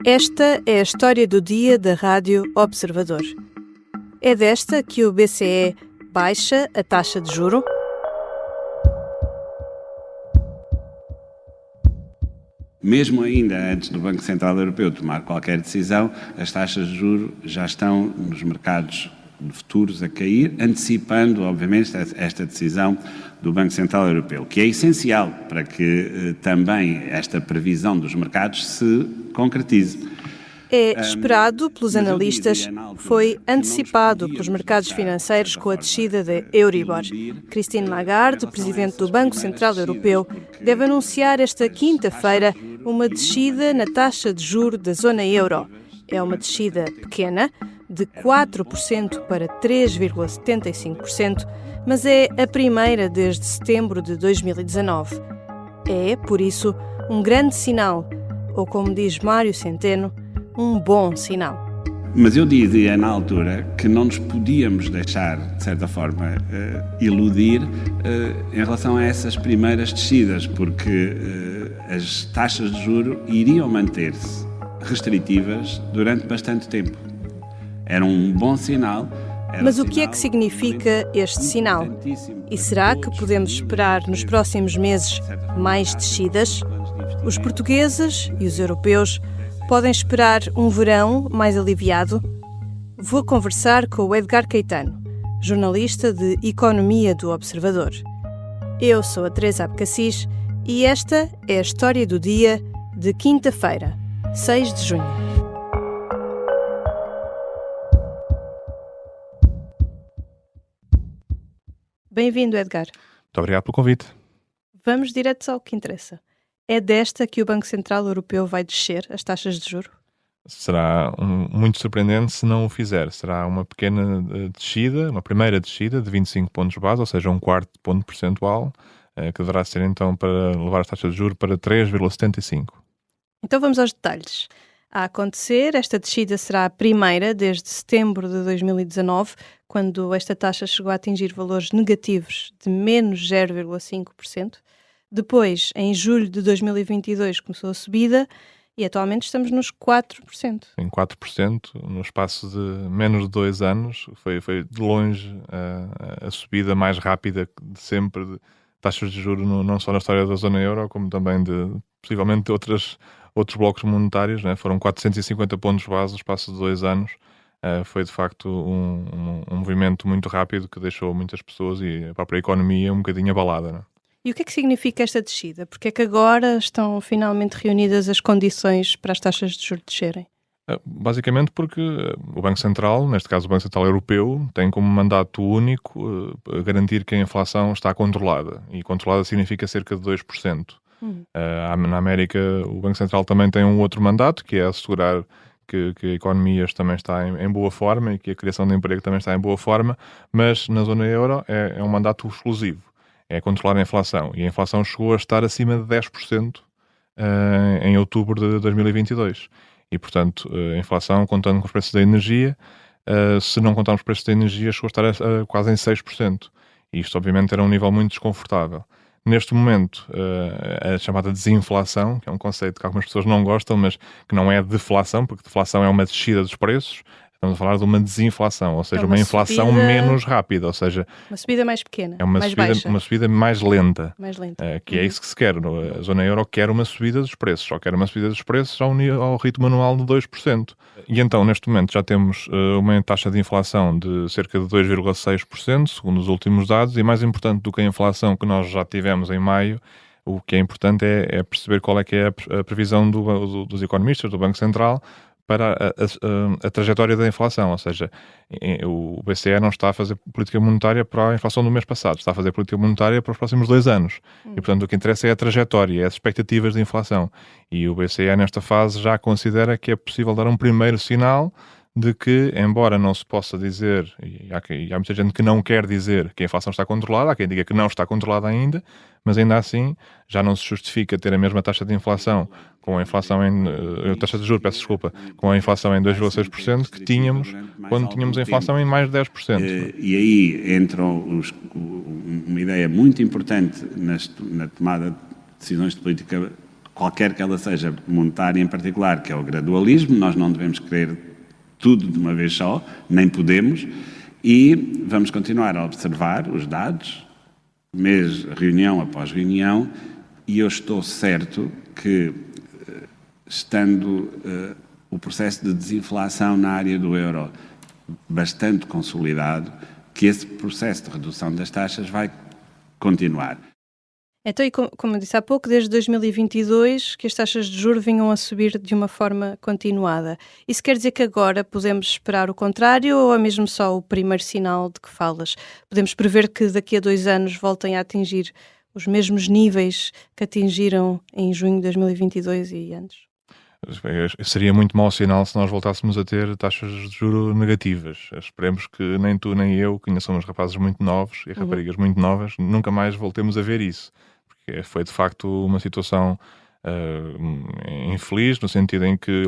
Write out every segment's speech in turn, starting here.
Esta é a história do dia da Rádio Observador. É desta que o BCE baixa a taxa de juro. Mesmo ainda antes do Banco Central Europeu tomar qualquer decisão, as taxas de juros já estão nos mercados de futuros a cair, antecipando, obviamente, esta decisão do Banco Central Europeu, que é essencial para que também esta previsão dos mercados se concretize. É esperado pelos analistas, foi antecipado pelos mercados financeiros com a descida da Euribor. Christine Lagarde, presidente do Banco Central Europeu, deve anunciar esta quinta-feira uma descida na taxa de juros da zona euro. É uma descida pequena, de 4% para 3,75%, mas é a primeira desde setembro de 2019. É, por isso, um grande sinal, ou como diz Mário Centeno, um bom sinal. Mas eu dizia na altura que não nos podíamos deixar, de certa forma, iludir em relação a essas primeiras descidas, porque as taxas de juro iriam manter-se restritivas durante bastante tempo. Era um bom sinal. Mas o que é que significa este sinal? E será que podemos esperar nos próximos meses mais descidas? Os portugueses e os europeus podem esperar um verão mais aliviado? Vou conversar com o Edgar Caetano, jornalista de Economia do Observador. Eu sou a Teresa Abcacis e esta é a história do dia de quinta-feira, 6 de junho. Bem-vindo, Edgar. Muito obrigado pelo convite. Vamos direto ao que interessa. É desta que o Banco Central Europeu vai descer as taxas de juros? Será muito surpreendente se não o fizer. Será uma pequena descida, uma primeira descida de 25 pontos base, ou seja, um quarto de ponto percentual, que deverá ser então para levar as taxas de juros para 3,75. Então vamos aos detalhes. A acontecer, esta descida será a primeira desde setembro de 2019, quando esta taxa chegou a atingir valores negativos de menos 0,5%. Depois, em julho de 2022, começou a subida e atualmente estamos nos 4%. Em 4%, no espaço de menos de 2 anos, foi de longe a subida mais rápida de sempre de taxas de juros, não só na história da zona euro, como também possivelmente de outros blocos monetários, né? Foram 450 pontos base no espaço de 2 anos. Foi de facto um movimento muito rápido que deixou muitas pessoas e a própria economia um bocadinho abalada, né? E o que é que significa esta descida? Porque é que agora estão finalmente reunidas as condições para as taxas de juros descerem? Basicamente porque o Banco Central, neste caso o Banco Central Europeu, tem como mandato único garantir que a inflação está controlada. E controlada significa cerca de 2%. Na América, o Banco Central também tem um outro mandato, que é assegurar que a economia também está em boa forma e que a criação de emprego também está em boa forma, mas na zona euro é um mandato exclusivo, é controlar a inflação. E a inflação chegou a estar acima de 10% em outubro de 2022. E, portanto, a inflação, contando com os preços da energia, se não contarmos os preços da energia, chegou a estar quase em 6%. E isto, obviamente, era um nível muito desconfortável. Neste momento, a chamada desinflação, que é um conceito que algumas pessoas não gostam, mas que não é deflação, porque deflação é uma descida dos preços. Estamos a falar de uma desinflação, ou seja, uma inflação menos rápida, ou seja... Uma subida mais pequena, é mais baixa. Uma subida mais lenta. Mais lenta. Que é isso que se quer. A zona euro quer uma subida dos preços, só quer uma subida dos preços ao ritmo anual de 2%. E então, neste momento, já temos uma taxa de inflação de cerca de 2,6%, segundo os últimos dados, e mais importante do que a inflação que nós já tivemos em maio, o que é importante é perceber qual é que é a previsão dos economistas, do Banco Central, para a trajetória da inflação, ou seja, o BCE não está a fazer política monetária para a inflação do mês passado, está a fazer política monetária para os próximos 2 anos. E, portanto, o que interessa é a trajetória, é as expectativas de inflação. E o BCE, nesta fase, já considera que é possível dar um primeiro sinal de que, embora não se possa dizer, e há muita gente que não quer dizer que a inflação está controlada, há quem diga que não está controlada ainda, mas ainda assim já não se justifica ter a mesma taxa de inflação com a inflação taxa de juros, com a inflação em 2,6% que tínhamos quando tínhamos a inflação em mais de 10%. E aí entram uma ideia muito importante na tomada de decisões de política qualquer que ela seja, monetária em particular, que é o gradualismo. Nós não devemos querer tudo de uma vez só, nem podemos, e vamos continuar a observar os dados, reunião após reunião, e eu estou certo que, estando o processo de desinflação na área do euro bastante consolidado, que esse processo de redução das taxas vai continuar. Então, e como eu disse há pouco, desde 2022 que as taxas de juros vinham a subir de uma forma continuada. Isso quer dizer que agora podemos esperar o contrário ou é mesmo só o primeiro sinal de que falas? Podemos prever que daqui a 2 anos voltem a atingir os mesmos níveis que atingiram em junho de 2022 e antes? Seria muito mau sinal se nós voltássemos a ter taxas de juros negativas. Esperemos que nem tu nem eu, que ainda somos rapazes muito novos e raparigas muito novas, nunca mais voltemos a ver isso. Porque foi de facto uma situação infeliz, no sentido em que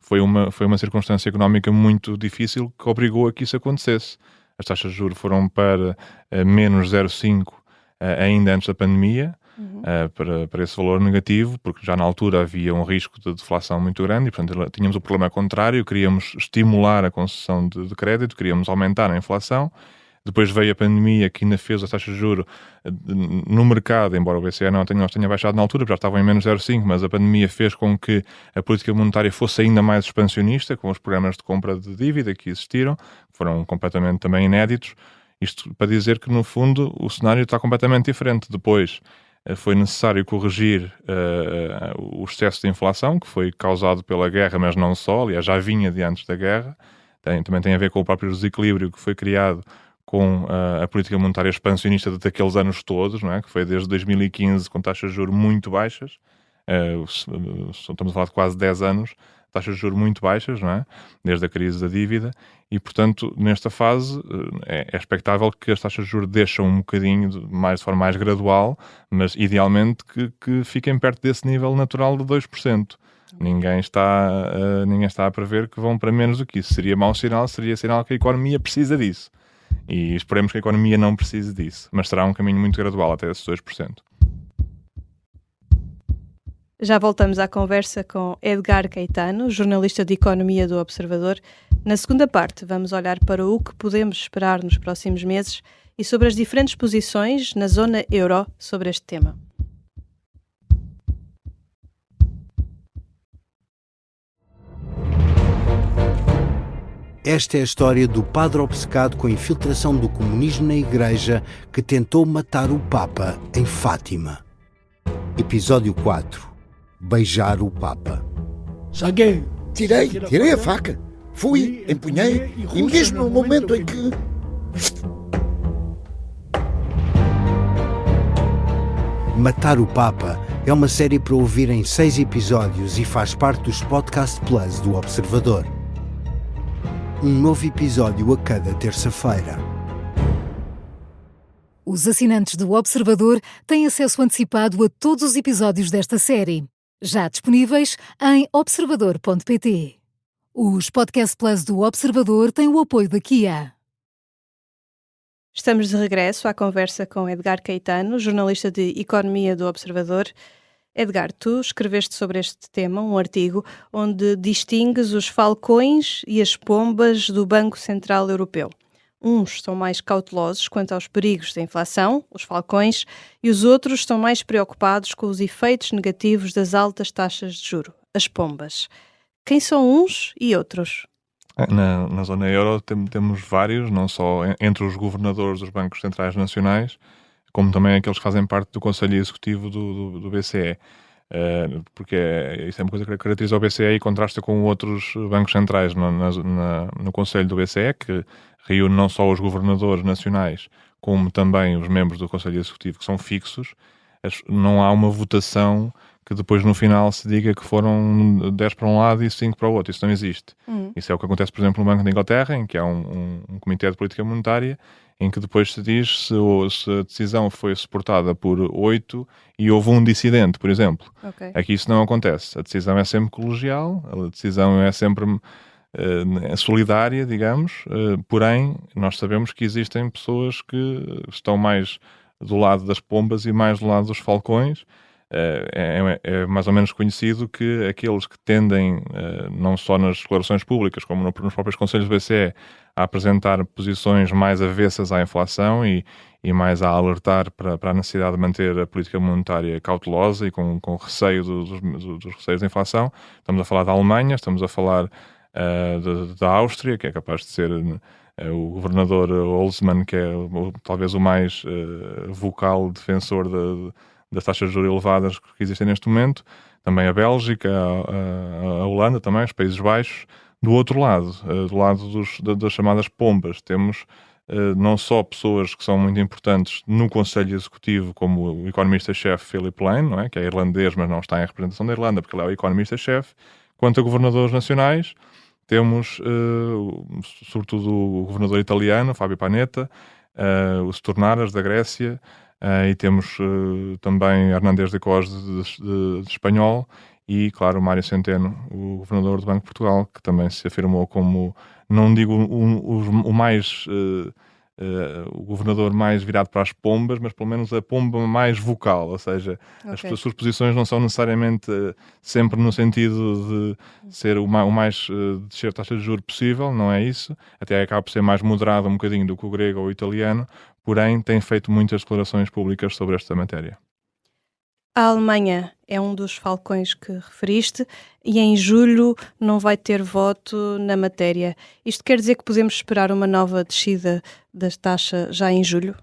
foi uma circunstância económica muito difícil que obrigou a que isso acontecesse. As taxas de juros foram para menos 0,5 ainda antes da pandemia, para esse valor negativo, porque já na altura havia um risco de deflação muito grande e, portanto, tínhamos o problema contrário, queríamos estimular a concessão de crédito, queríamos aumentar a inflação. Depois veio a pandemia, que ainda fez as taxas de juros no mercado, embora o BCE não tenha baixado na altura, já estavam em menos 0,5, mas a pandemia fez com que a política monetária fosse ainda mais expansionista, com os programas de compra de dívida que existiram, que foram completamente também inéditos. Isto para dizer que, no fundo, o cenário está completamente diferente. Depois foi necessário corrigir o excesso de inflação, que foi causado pela guerra, mas não só, aliás, já vinha de antes da guerra. Também tem a ver com o próprio desequilíbrio que foi criado com a política monetária expansionista daqueles anos todos, não é? Que foi desde 2015, com taxas de juros muito baixas. Estamos a falar de quase 10 anos, taxas de juros muito baixas, não é? Desde a crise da dívida, e portanto nesta fase é expectável que as taxas de juros deixam um bocadinho de forma mais gradual, mas idealmente que fiquem perto desse nível natural de 2%. Ninguém está a prever que vão para menos do que isso. Seria mau sinal, seria sinal que a economia precisa disso. E esperemos que a economia não precise disso, mas será um caminho muito gradual até esses 2%. Já voltamos à conversa com Edgar Caetano, jornalista de Economia do Observador. Na segunda parte, vamos olhar para o que podemos esperar nos próximos meses e sobre as diferentes posições na zona euro sobre este tema. Esta é a história do padre obcecado com a infiltração do comunismo na Igreja que tentou matar o Papa em Fátima. Episódio 4. Beijar o Papa. Saguei. Tirei a faca. Fui, empunhei e mesmo no momento em que... Matar o Papa é uma série para ouvir em 6 episódios e faz parte dos Podcast Plus do Observador. Um novo episódio a cada terça-feira. Os assinantes do Observador têm acesso antecipado a todos os episódios desta série, já disponíveis em observador.pt. Os Podcast Plus do Observador têm o apoio da Kia. Estamos de regresso à conversa com Edgar Caetano, jornalista de Economia do Observador. Edgar, tu escreveste sobre este tema um artigo onde distingues os falcões e as pombas do Banco Central Europeu. Uns são mais cautelosos quanto aos perigos da inflação, os falcões, e os outros estão mais preocupados com os efeitos negativos das altas taxas de juros, as pombas. Quem são uns e outros? Na zona euro temos vários, não só entre os governadores dos bancos centrais nacionais, como também aqueles que fazem parte do Conselho Executivo do BCE. Porque isso é uma coisa que caracteriza o BCE e contrasta com outros bancos centrais no Conselho do BCE, que reúne não só os governadores nacionais, como também os membros do Conselho Executivo, que são fixos. Não há uma votação que depois no final se diga que foram 10 para um lado e 5 para o outro. Isso não existe. Isso é o que acontece, por exemplo, no Banco da Inglaterra, em que há um comitê de política monetária, em que depois se diz se a decisão foi suportada por 8 e houve um dissidente, por exemplo. Okay. Aqui isso não acontece. A decisão é sempre colegial, a decisão é sempre solidária, digamos, porém nós sabemos que existem pessoas que estão mais do lado das pombas e mais do lado dos falcões. é mais ou menos conhecido que aqueles que tendem, não só nas declarações públicas, como nos próprios conselhos do BCE, a apresentar posições mais avessas à inflação e mais a alertar para a necessidade de manter a política monetária cautelosa e com receio dos receios da inflação. Estamos a falar da Alemanha, estamos a falar da Áustria, que é capaz de ser o governador Holzmann, que é talvez o mais vocal defensor das taxas de juros elevadas que existem neste momento. Também a Bélgica, a Holanda também, os Países Baixos. Do outro lado, do lado das chamadas pombas, temos não só pessoas que são muito importantes no Conselho Executivo, como o economista-chefe Philip Lane, não é? Que é irlandês, mas não está em representação da Irlanda, porque ele é o economista-chefe, quanto a governadores nacionais. Temos, sobretudo, o governador italiano, Fabio Panetta, o Sturnaras, da Grécia, e temos também Hernández de Cos, de espanhol, e, claro, Mário Centeno, o governador do Banco de Portugal, que também se afirmou como, não digo o mais... o governador mais virado para as pombas, mas pelo menos a pomba mais vocal, ou seja, as suas posições não são necessariamente sempre no sentido de ser o mais descer a taxa de juros possível, não é isso, até acaba por ser mais moderado um bocadinho do que o grego ou o italiano, porém tem feito muitas declarações públicas sobre esta matéria. A Alemanha é um dos falcões que referiste e em julho não vai ter voto na matéria. Isto quer dizer que podemos esperar uma nova descida das taxas já em julho?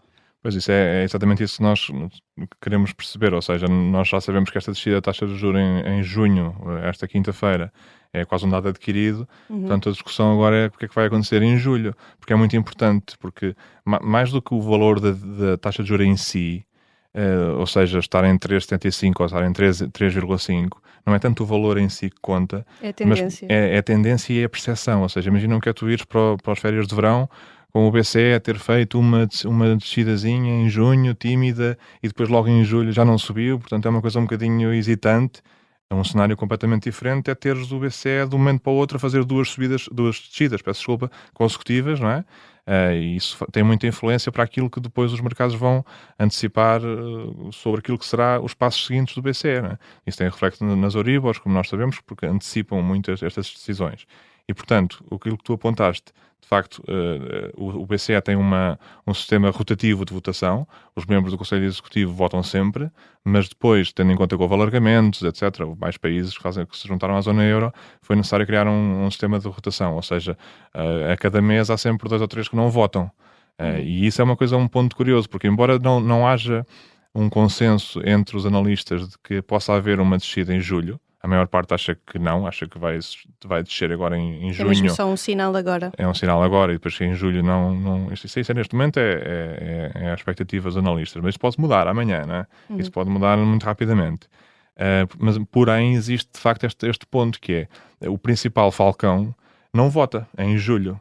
Pois isso é exatamente isso que nós queremos perceber, ou seja, nós já sabemos que esta descida da taxa de juros em junho, esta quinta-feira, é quase um dado adquirido, portanto a discussão agora é o que é que vai acontecer em julho, porque é muito importante, porque mais do que o valor da taxa de juros em si, ou seja, estar em 3,75 ou estar em 3,5, não é tanto o valor em si que conta, é a tendência. Mas é a tendência e a percepção. Ou seja, imaginam que é tu ires para as férias de verão com o BCE a ter feito uma descidazinha em junho, tímida, e depois logo em julho já não subiu, portanto é uma coisa um bocadinho hesitante. É um cenário completamente diferente, é teres o BCE de um momento para o outro a fazer duas descidas, consecutivas, não é? E isso tem muita influência para aquilo que depois os mercados vão antecipar sobre aquilo que será os passos seguintes do BCE, não é? Isso tem reflexo nas Euribors, como nós sabemos, porque antecipam muitas estas decisões. E, portanto, aquilo que tu apontaste, de facto, o BCE tem um sistema rotativo de votação, os membros do Conselho Executivo votam sempre, mas depois, tendo em conta que houve alargamentos, etc., mais países que se juntaram à zona euro, foi necessário criar um sistema de rotação, ou seja, a cada mês há sempre 2 ou 3 que não votam. E isso é um ponto curioso, porque embora não haja um consenso entre os analistas de que possa haver uma descida em julho, a maior parte acha que não, acha que vai descer agora em junho. É mesmo só um sinal agora. É um sinal agora e depois que em julho não... Isso neste momento é a expectativa dos analistas, mas isso pode mudar amanhã, não é? Isso pode mudar muito rapidamente. Mas, porém, existe de facto este ponto que é o principal falcão não vota em julho.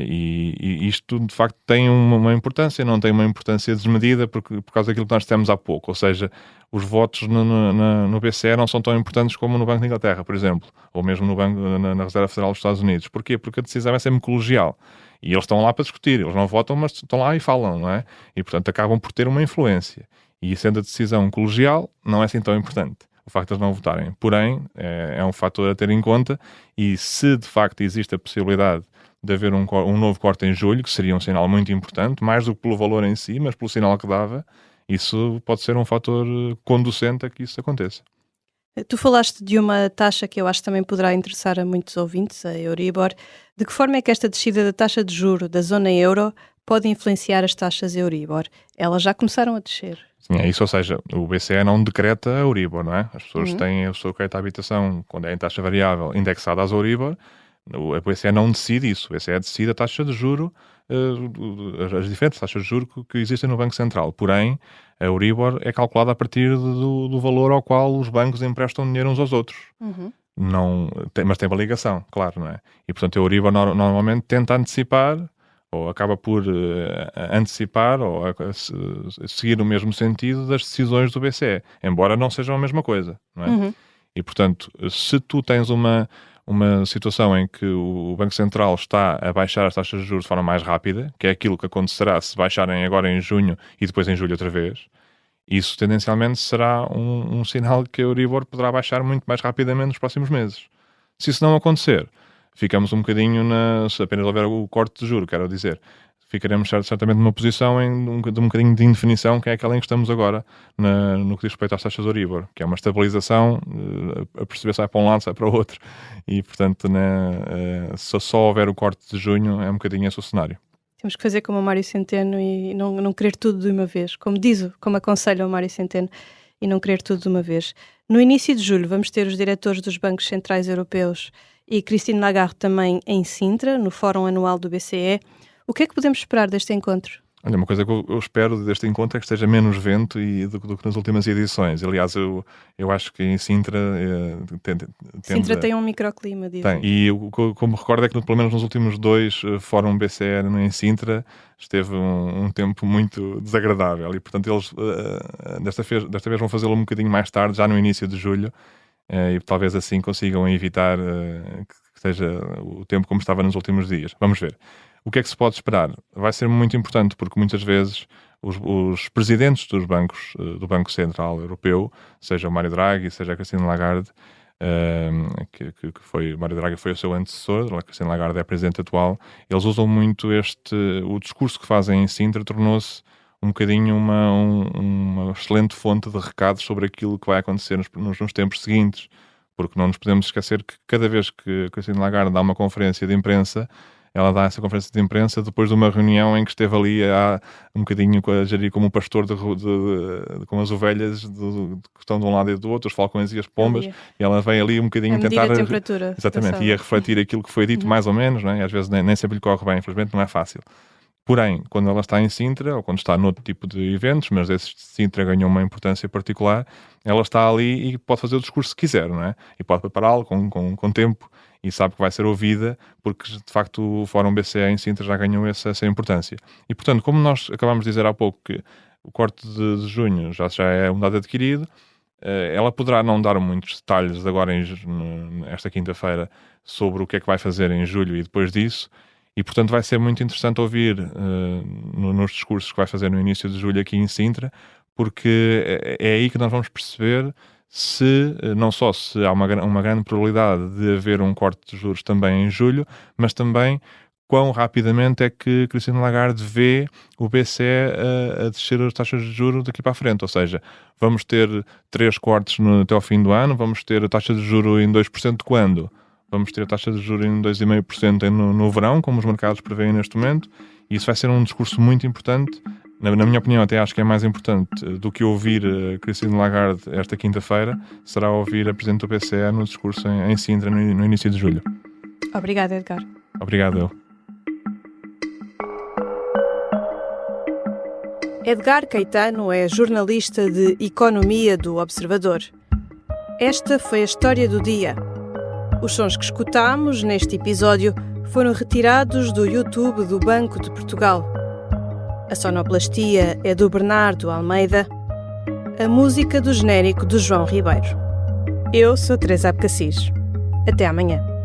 E isto de facto tem uma importância, não tem uma importância desmedida por causa daquilo que nós dissemos há pouco, ou seja, os votos no BCE não são tão importantes como no Banco de Inglaterra, por exemplo, ou mesmo na Reserva Federal dos Estados Unidos. Porquê? Porque a decisão é sempre colegial e eles estão lá para discutir, eles não votam, mas estão lá e falam, não é? E portanto acabam por ter uma influência, e sendo a decisão colegial não é assim tão importante o facto de eles não votarem, porém é um fator a ter em conta, e se de facto existe a possibilidade de haver um novo corte em julho, que seria um sinal muito importante, mais do que pelo valor em si, mas pelo sinal que dava, isso pode ser um fator conducente a que isso aconteça. Tu falaste de uma taxa que eu acho que também poderá interessar a muitos ouvintes, a Euribor. De que forma é que esta descida da taxa de juro da zona euro pode influenciar as taxas Euribor? Elas já começaram a descer. Sim, é isso, ou seja, o BCE não decreta a Euribor, não é? As pessoas têm o seu crédito à habitação, quando é em taxa variável, indexada às Euribor. O BCE não decide isso, o BCE decide a taxa de juro, as diferentes taxas de juro que existem no Banco Central. Porém, a Euribor é calculada a partir do valor ao qual os bancos emprestam dinheiro uns aos outros. Mas tem uma ligação, claro, não é? E, portanto, a Euribor normalmente tenta antecipar, ou acaba por antecipar, ou seguir o mesmo sentido das decisões do BCE, embora não sejam a mesma coisa, não é? E, portanto, se tu tens uma situação em que o Banco Central está a baixar as taxas de juros de forma mais rápida, que é aquilo que acontecerá se baixarem agora em junho e depois em julho outra vez, Isso tendencialmente será um sinal que a Euribor poderá baixar muito mais rapidamente nos próximos meses. Se isso não acontecer, ficamos um bocadinho se apenas houver o corte de juro, quero dizer, ficaremos certamente numa posição de um bocadinho de indefinição, que é aquela em que estamos agora, no que diz respeito às taxas de Euribor, que é uma estabilização, a perceber se vai para um lado, se vai para o outro, e portanto, se só houver o corte de junho, é um bocadinho esse o cenário. Temos que fazer como o Mário Centeno e não querer tudo de uma vez, como aconselha o Mário Centeno, e não querer tudo de uma vez. No início de julho vamos ter os diretores dos bancos centrais europeus e Christine Lagarde também em Sintra, no Fórum Anual do BCE. O que é que podemos esperar deste encontro? Olha, uma coisa que eu espero deste encontro é que esteja menos vento do que nas últimas edições. Aliás, eu acho que em Sintra... Sintra tem um microclima, dizem. Tem. E o que eu me recordo é que, pelo menos nos últimos 2 Fórum BCE em Sintra, esteve um tempo muito desagradável. E, portanto, eles desta vez vão fazê-lo um bocadinho mais tarde, já no início de julho, e talvez assim consigam evitar que seja o tempo como estava nos últimos dias. Vamos ver. O que é que se pode esperar? Vai ser muito importante, porque muitas vezes os presidentes dos bancos, do Banco Central Europeu, seja o Mário Draghi, seja a Christine Lagarde, o Mário Draghi foi o seu antecessor, a Christine Lagarde é a presidente atual, eles usam muito o discurso que fazem em Sintra tornou-se um bocadinho uma excelente fonte de recados sobre aquilo que vai acontecer nos tempos seguintes, porque não nos podemos esquecer que cada vez que a Christine Lagarde dá uma conferência de imprensa, ela dá essa conferência de imprensa depois de uma reunião em que esteve ali um bocadinho a gerir como um pastor com as ovelhas que estão de um lado e do outro, os falcões e as pombas, e ela vem ali um bocadinho tentar... a temperatura. Exatamente, e a refletir aquilo que foi dito mais ou menos, não é? E às vezes nem sempre lhe corre bem, infelizmente não é fácil. Porém, quando ela está em Sintra, ou quando está noutro tipo de eventos, mas esse de Sintra ganhou uma importância particular, ela está ali e pode fazer o discurso que quiser, não é? E pode prepará-lo com tempo, e sabe que vai ser ouvida, porque de facto o Fórum BCE em Sintra já ganhou essa importância. E portanto, como nós acabámos de dizer há pouco que o corte de junho já é um dado adquirido, ela poderá não dar muitos detalhes agora, esta quinta-feira, sobre o que é que vai fazer em julho e depois disso, e portanto vai ser muito interessante ouvir nos discursos que vai fazer no início de julho aqui em Sintra, porque é aí que nós vamos perceber não só se há uma grande probabilidade de haver um corte de juros também em julho, mas também quão rapidamente é que Christine Lagarde vê o BCE a descer as taxas de juros daqui para a frente. Ou seja, vamos ter 3 cortes até ao fim do ano, vamos ter a taxa de juros em 2% quando? Vamos ter a taxa de juros em 2,5% no verão, como os mercados preveem neste momento, e isso vai ser um discurso muito importante. Na minha opinião, até acho que é mais importante do que ouvir Christine Lagarde esta quinta-feira, será ouvir a Presidente do BCE no discurso em Sintra no início de julho. Obrigada, Edgar. Obrigado, eu. Edgar Caetano é jornalista de Economia do Observador. Esta foi a história do dia. Os sons que escutámos neste episódio foram retirados do YouTube do Banco de Portugal. A sonoplastia é do Bernardo Almeida. A música do genérico do João Ribeiro. Eu sou Teresa Abcacis. Até amanhã.